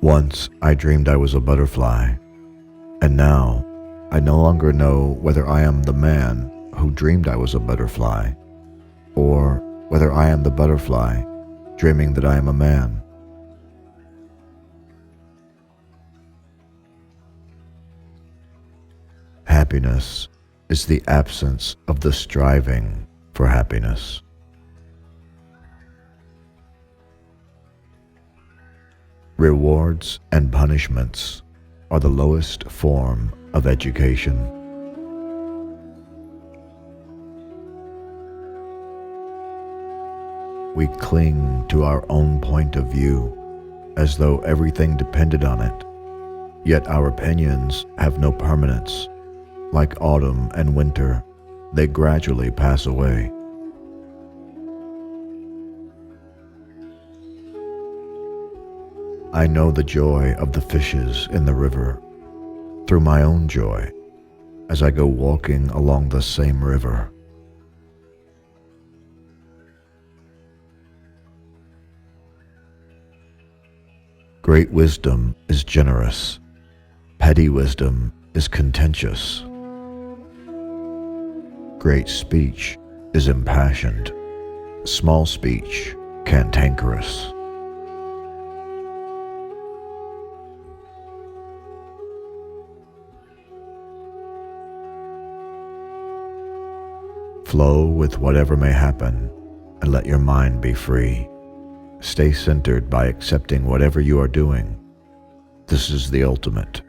Once I dreamed I was a butterfly, and now I no longer know whether I am the man who dreamed I was a butterfly, or whether I am the butterfly dreaming that I am a man. Happiness is the absence of the striving for happiness. Rewards and punishments are the lowest form of education. We cling to our own point of view as though everything depended on it, yet our opinions have no permanence. Like autumn and winter, they gradually pass away. I know the joy of the fishes in the river through my own joy as I go walking along the same river. Great wisdom is generous. Petty wisdom is contentious. Great speech is impassioned. Small speech cantankerous. Flow with whatever may happen, and let your mind be free. Stay centered by accepting whatever you are doing. This is the ultimate.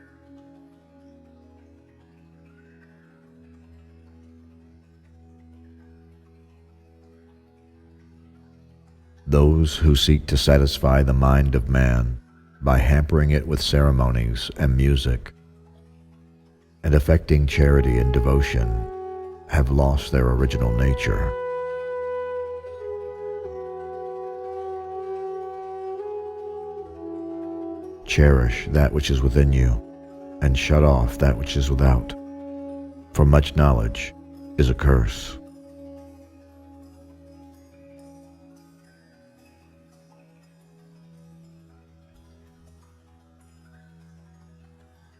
Those who seek to satisfy the mind of man by hampering it with ceremonies and music, and affecting charity and devotion, have lost their original nature. Cherish that which is within you, and shut off that which is without, for much knowledge is a curse.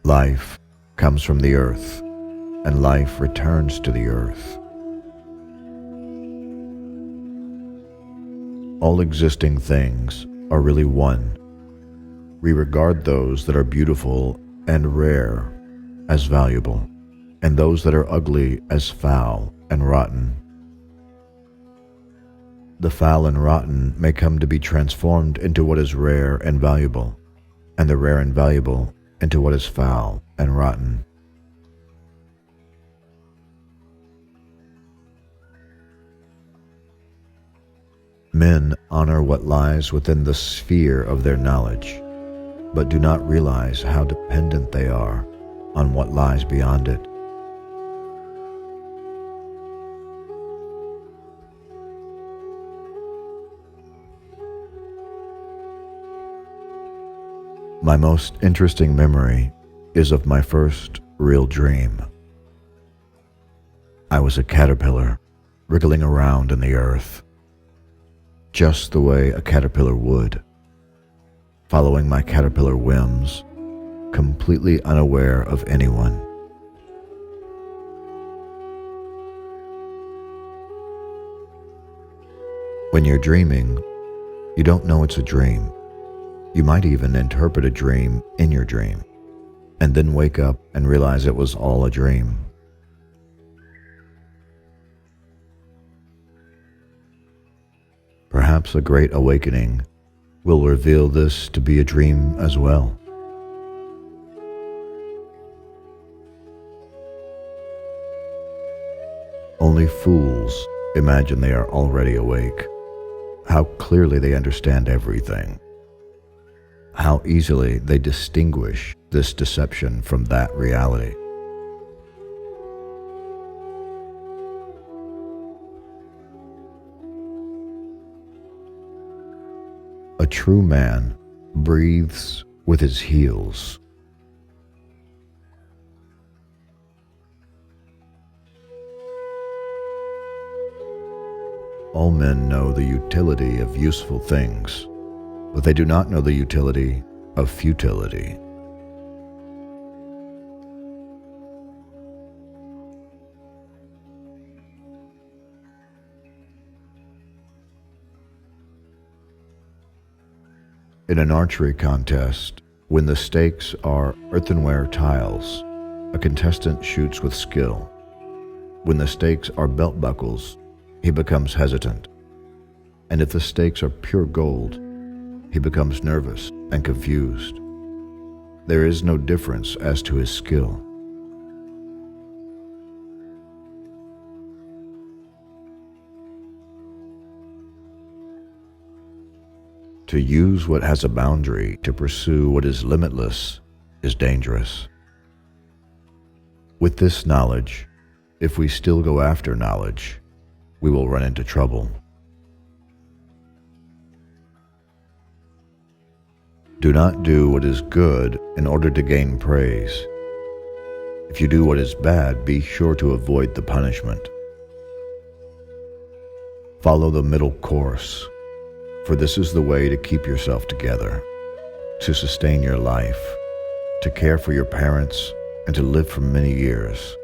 Life comes from the earth, and life returns to the earth. All existing things are really one. We regard those that are beautiful and rare as valuable, and those that are ugly as foul and rotten. The foul and rotten may come to be transformed into what is rare and valuable, and the rare and valuable into what is foul and rotten. Men honor what lies within the sphere of their knowledge, but do not realize how dependent they are on what lies beyond it. My most interesting memory is of my first real dream. I was a caterpillar wriggling around in the earth, just the way a caterpillar would, following my caterpillar whims, completely unaware of anyone. When you're dreaming, you don't know it's a dream. You might even interpret a dream in your dream, and then wake up and realize it was all a dream. Perhaps a great awakening will reveal this to be a dream as well. Only fools imagine they are already awake. How clearly they understand everything. How easily they distinguish this deception from that reality. A true man breathes with his heels. All men know the utility of useful things, but they do not know the utility of futility. In an archery contest, when the stakes are earthenware tiles, a contestant shoots with skill. When the stakes are belt buckles, he becomes hesitant. And if the stakes are pure gold, he becomes nervous and confused. There is no difference as to his skill. To use what has a boundary to pursue what is limitless is dangerous. With this knowledge, if we still go after knowledge, we will run into trouble. Do not do what is good in order to gain praise. If you do what is bad, be sure to avoid the punishment. Follow the middle course, for this is the way to keep yourself together, to sustain your life, to care for your parents, and to live for many years.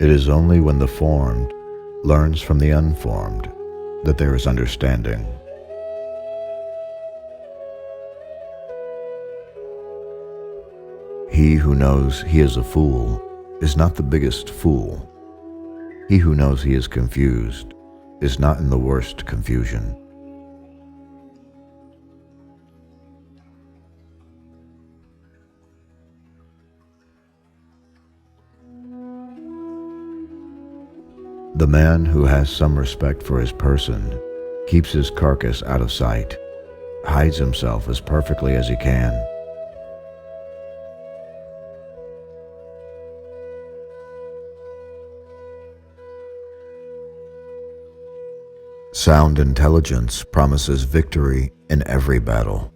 It is only when the formed learns from the unformed that there is understanding. He who knows he is a fool is not the biggest fool. He who knows he is confused is not in the worst confusion. The man who has some respect for his person keeps his carcass out of sight, hides himself as perfectly as he can. Sound intelligence promises victory in every battle.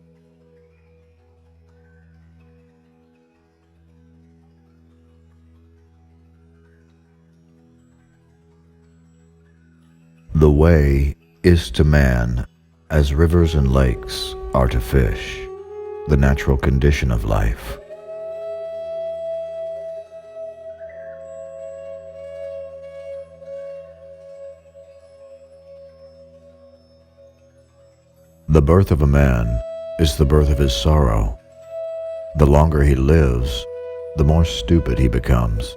The way is to man as rivers and lakes are to fish, the natural condition of life. The birth of a man is the birth of his sorrow. The longer he lives, the more stupid he becomes,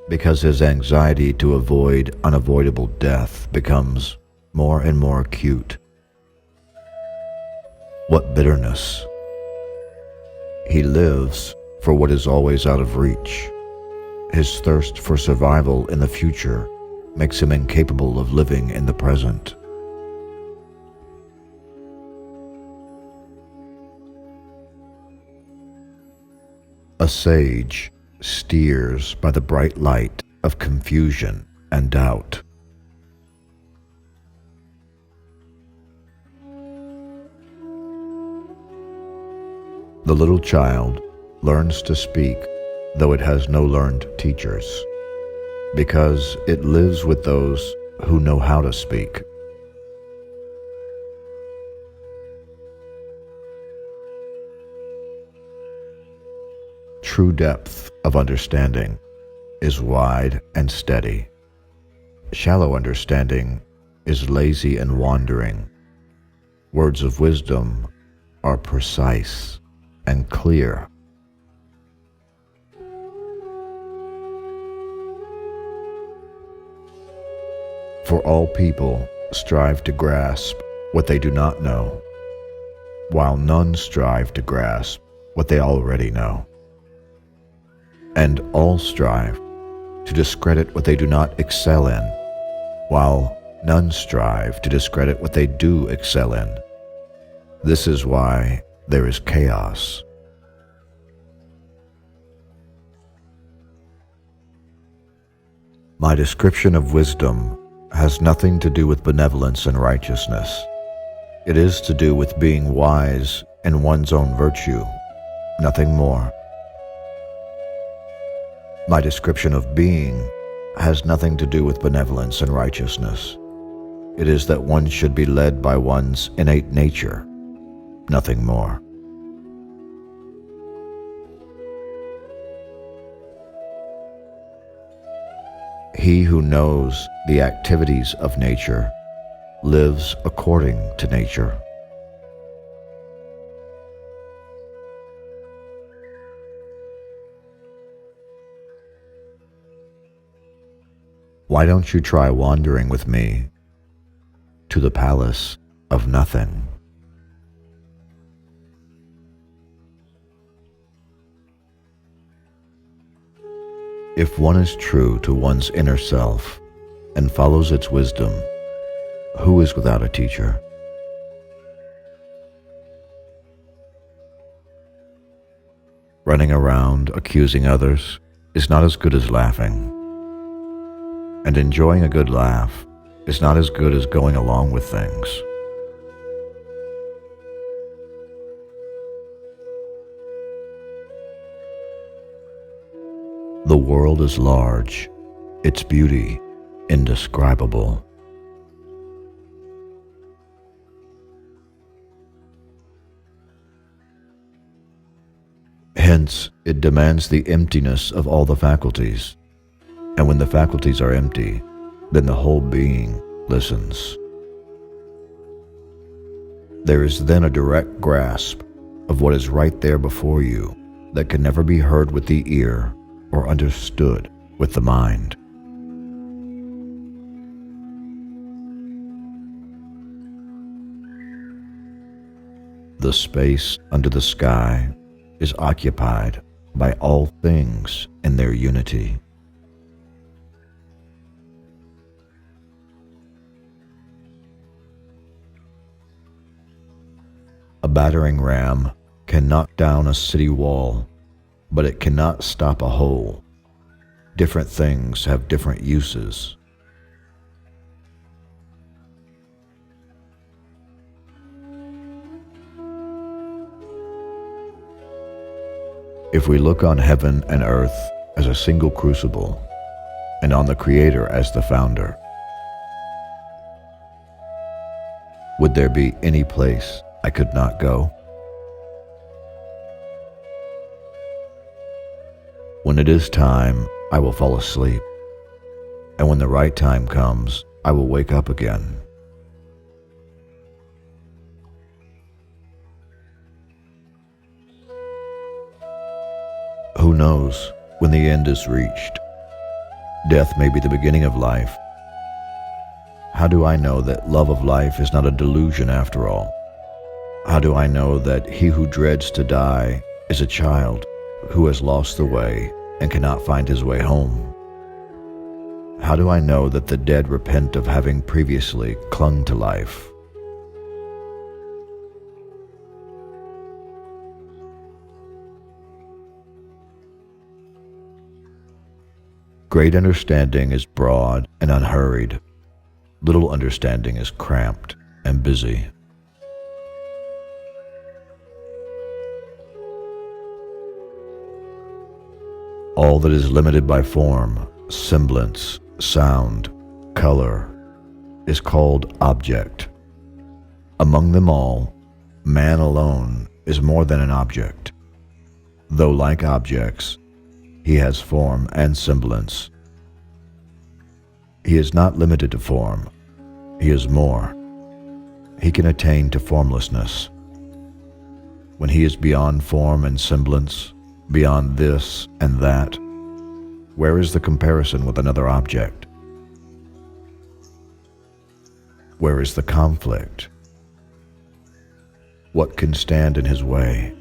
because his anxiety to avoid unavoidable death becomes more and more acute. What bitterness! He lives for what is always out of reach. His thirst for survival in the future makes him incapable of living in the present. A sage steers by the bright light of confusion and doubt. The little child learns to speak though it has no learned teachers, because it lives with those who know how to speak. True depth of understanding is wide and steady. Shallow understanding is lazy and wandering. Words of wisdom are precise and clear. For all people strive to grasp what they do not know, while none strive to grasp what they already know. And all strive to discredit what they do not excel in, while none strive to discredit what they do excel in. This is why there is chaos. My description of wisdom has nothing to do with benevolence and righteousness. It is to do with being wise in one's own virtue, nothing more. My description of being has nothing to do with benevolence and righteousness. It is that one should be led by one's innate nature, nothing more. He who knows the activities of nature lives according to nature. Why don't you try wandering with me to the palace of nothing? If one is true to one's inner self and follows its wisdom, who is without a teacher? Running around accusing others is not as good as laughing, and enjoying a good laugh is not as good as going along with things. The world is large, its beauty indescribable. Hence, it demands the emptiness of all the faculties, and when the faculties are empty, then the whole being listens. There is then a direct grasp of what is right there before you that can never be heard with the ear or understood with the mind. The space under the sky is occupied by all things in their unity. A battering ram can knock down a city wall, but it cannot stop a hole. Different things have different uses. If we look on heaven and earth as a single crucible, and on the Creator as the founder, would there be any place I could not go? When it is time, I will fall asleep, and when the right time comes, I will wake up again. Who knows when the end is reached? Death may be the beginning of life. How do I know that love of life is not a delusion after all? How do I know that he who dreads to die is a child who has lost the way and cannot find his way home? How do I know that the dead repent of having previously clung to life? Great understanding is broad and unhurried. Little understanding is cramped and busy. All that is limited by form, semblance, sound, color, is called object. Among them all, man alone is more than an object. Though like objects, he has form and semblance. He is not limited to form. He is more. He can attain to formlessness. When he is beyond form and semblance, beyond this and that, where is the comparison with another object? Where is the conflict? What can stand in his way?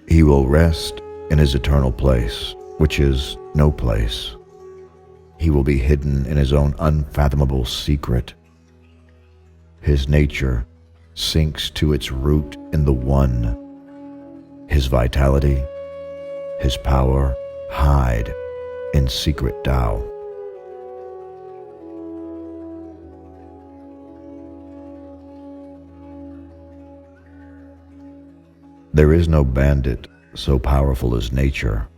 He will rest in his eternal place, which is no place. He will be hidden in his own unfathomable secret. His nature sinks to its root in the One. His vitality, his power hide in secret Tao. There is no bandit so powerful as nature.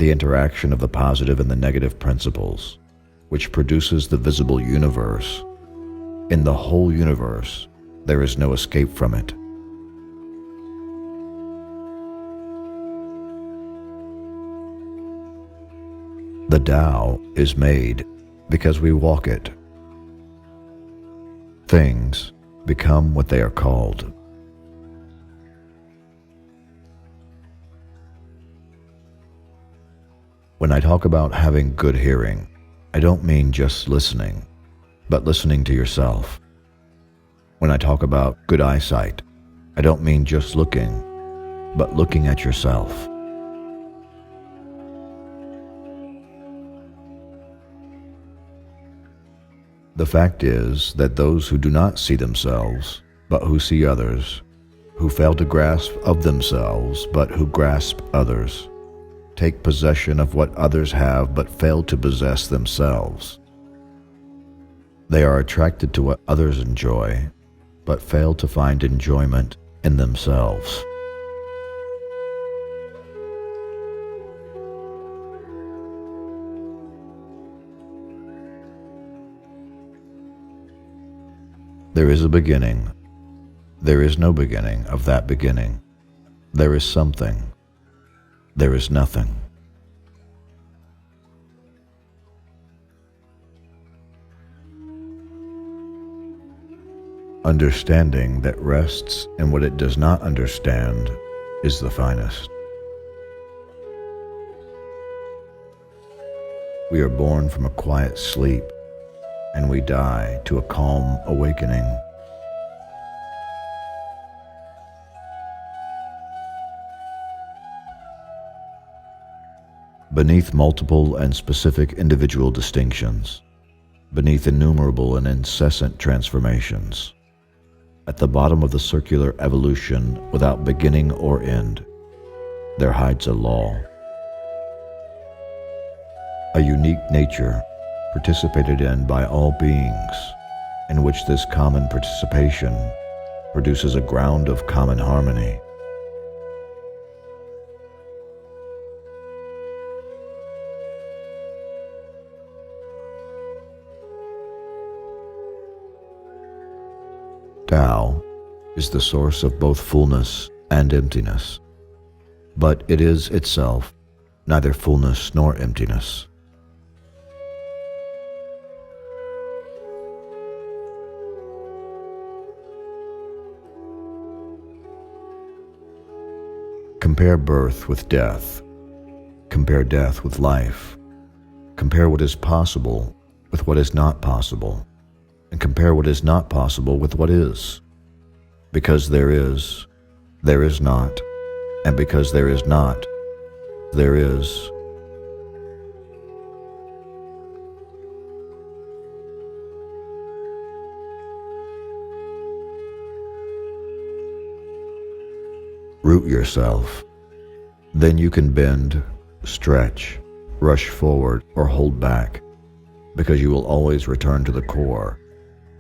the interaction of the positive and the negative principles, which produces the visible universe. In the whole universe, there is no escape from it. The Tao is made because we walk it. Things become what they are called. When I talk about having good hearing, I don't mean just listening, but listening to yourself. When I talk about good eyesight, I don't mean just looking, but looking at yourself. The fact is that those who do not see themselves, but who see others, who fail to grasp of themselves, but who grasp others, take possession of what others have, but fail to possess themselves. They are attracted to what others enjoy, but fail to find enjoyment in themselves. There is a beginning. There is no beginning of that beginning. There is something. There is nothing. Understanding that rests in what it does not understand is the finest. We are born from a quiet sleep, and we die to a calm awakening. Beneath multiple and specific individual distinctions, beneath innumerable and incessant transformations, at the bottom of the circular evolution without beginning or end, there hides a law. A unique nature participated in by all beings, in which this common participation produces a ground of common harmony. Tao is the source of both fullness and emptiness, but it is itself neither fullness nor emptiness. Compare birth with death. Compare death with life. Compare what is possible with what is not possible, and compare what is not possible with what is. Because there is not, and because there is not, there is. Root yourself. Then you can bend, stretch, rush forward, or hold back, because you will always return to the core,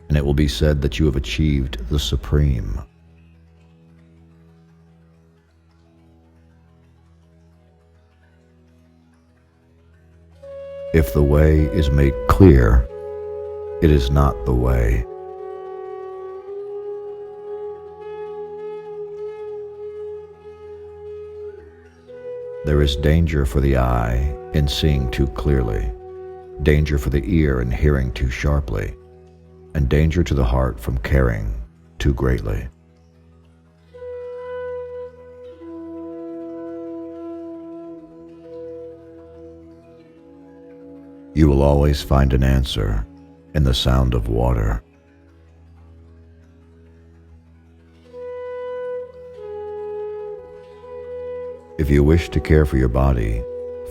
and it will be said that you have achieved the supreme. If the way is made clear, it is not the way. There is danger for the eye in seeing too clearly, danger for the ear in hearing too sharply, and danger to the heart from caring too greatly. You will always find an answer in the sound of water. If you wish to care for your body,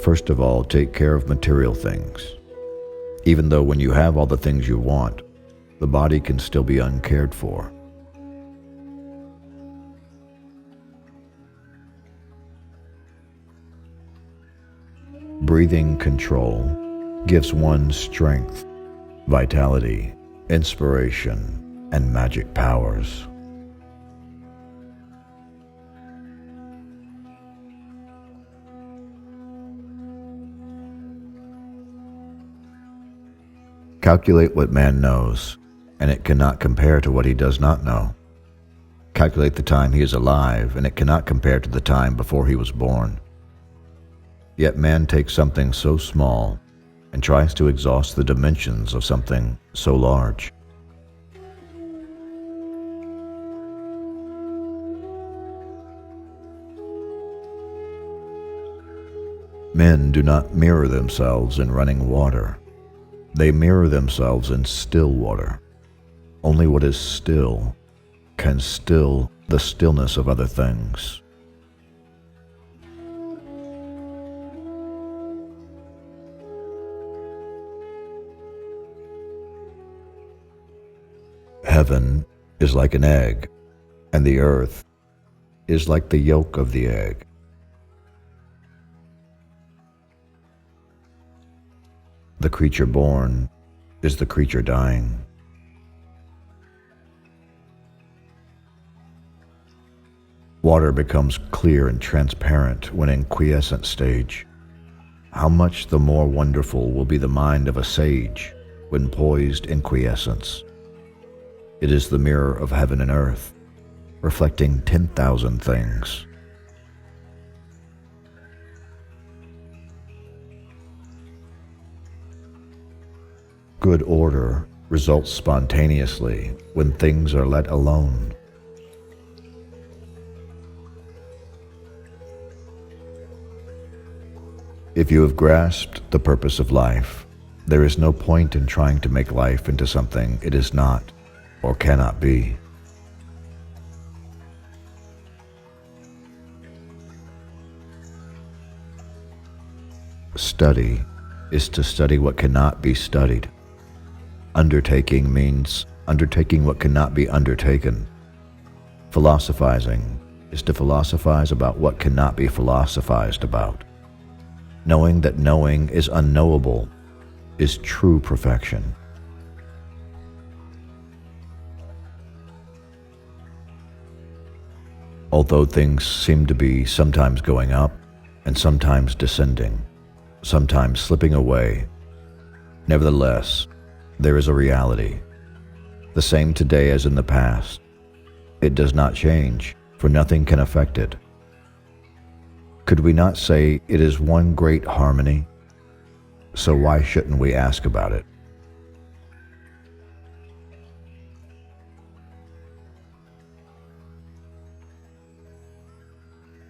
first of all, take care of material things. Even though when you have all the things you want, the body can still be uncared for. Breathing control gives one strength, vitality, inspiration, and magic powers. Calculate what man knows, and it cannot compare to what he does not know. Calculate the time he is alive, and it cannot compare to the time before he was born. Yet man takes something so small and tries to exhaust the dimensions of something so large. Men do not mirror themselves in running water. They mirror themselves in still water. Only what is still can still the stillness of other things. Heaven is like an egg, and the earth is like the yolk of the egg. The creature born is the creature dying. Water becomes clear and transparent when in quiescent stage. How much the more wonderful will be the mind of a sage when poised in quiescence. It is the mirror of heaven and earth, reflecting 10,000 things. Good order results spontaneously when things are let alone. If you have grasped the purpose of life, there is no point in trying to make life into something it is not or cannot be. Study is to study what cannot be studied. Undertaking means undertaking what cannot be undertaken. Philosophizing is to philosophize about what cannot be philosophized about. Knowing that knowing is unknowable is true perfection. Although things seem to be sometimes going up and sometimes descending, sometimes slipping away, nevertheless, there is a reality, the same today as in the past. It does not change, for nothing can affect it. Could we not say it is one great harmony? So why shouldn't we ask about it?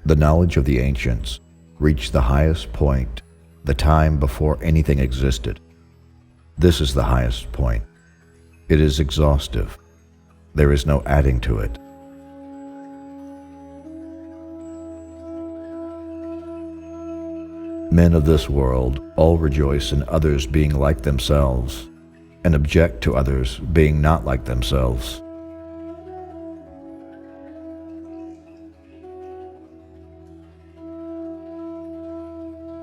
The knowledge of the ancients reached the highest point, the time before anything existed. This is the highest point. It is exhaustive. There is no adding to it. Men of this world all rejoice in others being like themselves and object to others being not like themselves.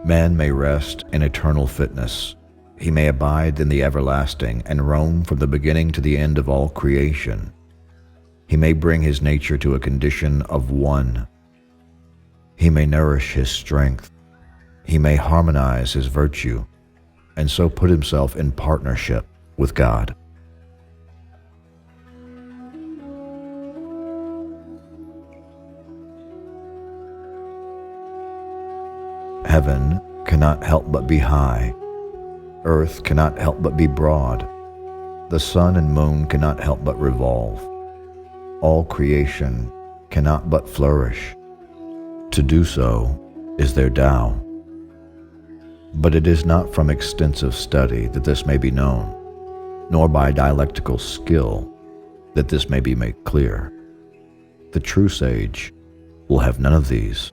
Man may rest in eternal fitness. He may abide in the everlasting and roam from the beginning to the end of all creation. He may bring his nature to a condition of one. He may nourish his strength. He may harmonize his virtue, and so put himself in partnership with God. Heaven cannot help but be high. Earth cannot help but be broad. The sun and moon cannot help but revolve. All creation cannot but flourish. To do so is their Tao. But it is not from extensive study that this may be known, nor by dialectical skill that this may be made clear. The true sage will have none of these.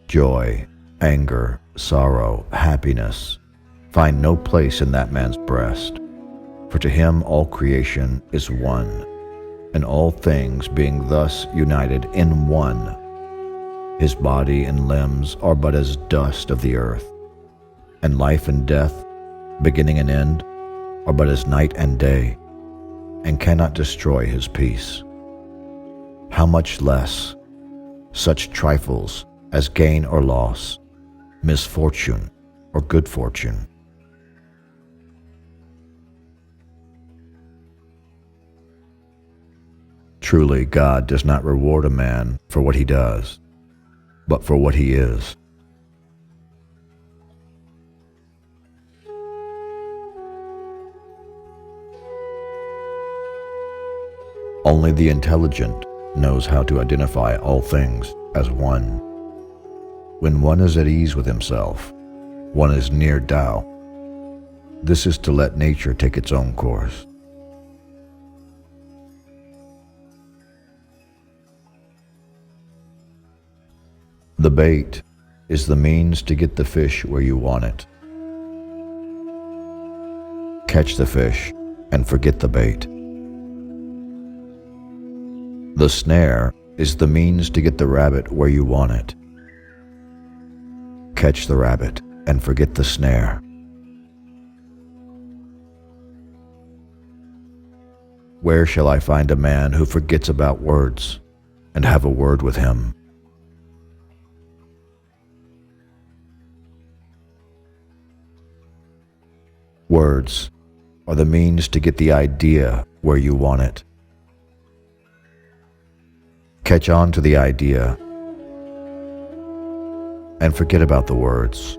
Joy, anger, sorrow, happiness find no place in that man's breast, for to him all creation is one, and all things being thus united in one, his body and limbs are but as dust of the earth, and life and death, beginning and end, are but as night and day, and cannot destroy his peace. How much less such trifles as gain or loss, misfortune or good fortune. Truly, God does not reward a man for what he does, but for what he is. Only the intelligent knows how to identify all things as one. When one is at ease with himself, one is near Tao. This is to let nature take its own course. The bait is the means to get the fish where you want it. Catch the fish and forget the bait. The snare is the means to get the rabbit where you want it. Catch the rabbit and forget the snare. Where shall I find a man who forgets about words and have a word with him? Words are the means to get the idea where you want it. Catch on to the idea and forget about the words.